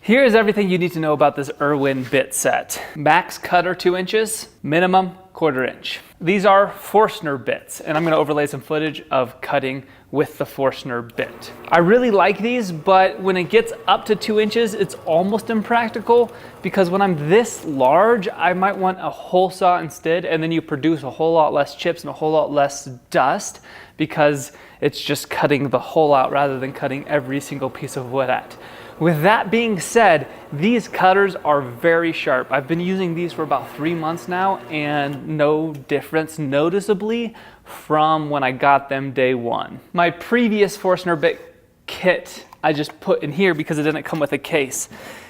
Here's everything you need to know about this IRWIN bit set. Max cutter 2 inches, minimum 1/4 inch. These are Forstner bits, and I'm gonna overlay some footage of cutting with the Forstner bit. I really like these, but when it gets up to 2 inches, it's almost impractical because when I'm this large, I might want a hole saw instead, and then you produce a whole lot less chips and a whole lot less dust because it's just cutting the hole out rather than cutting every single piece of wood out. With that being said, these cutters are very sharp. I've been using these for about 3 months now and no difference noticeably from when I got them day one. My previous Forstner bit kit I just put in here because it didn't come with a case.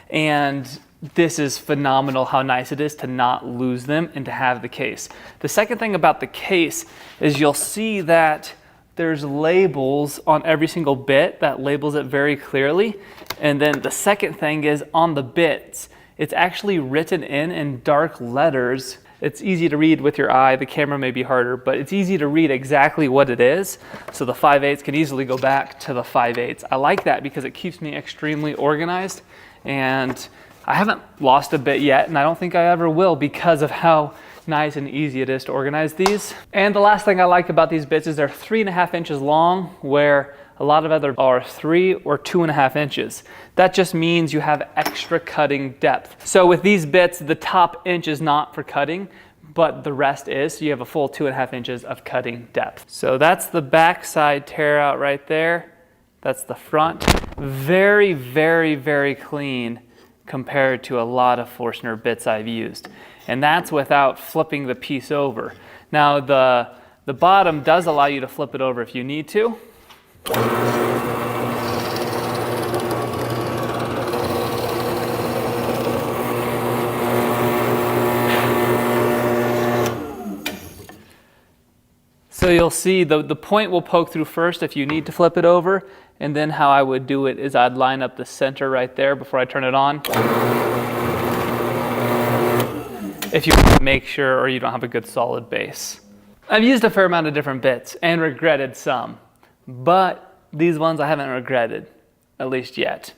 And this is phenomenal how nice it is to not lose them and to have the case. The second thing about the case is you'll see that there's labels on every single bit that labels it very clearly. And then the second thing is on the bits, it's actually written in dark letters. It's easy to read with your eye. The camera may be harder, but it's easy to read exactly what it is. So the 5/8 can easily go back to the 5/8. I like that because it keeps me extremely organized, and I haven't lost a bit yet, and I don't think I ever will because of how nice and easy it is to organize these. And the last thing I like about these bits is they're 3.5 inches long, where a lot of others are 3 or 2.5 inches. That just means you have extra cutting depth. So with these bits, the top inch is not for cutting, but the rest is, so you have a full 2.5 inches of cutting depth. So that's the back side tear out right there. That's the front. Very, very, very clean compared to a lot of Forstner bits I've used. And that's without flipping the piece over. Now the bottom does allow you to flip it over if you need to. So you'll see the point will poke through first if you need to flip it over, and then how I would do it is I'd line up the center right there before I turn it on. If you want to make sure or you don't have a good solid base. I've used a fair amount of different bits and regretted some, but these ones I haven't regretted, at least yet.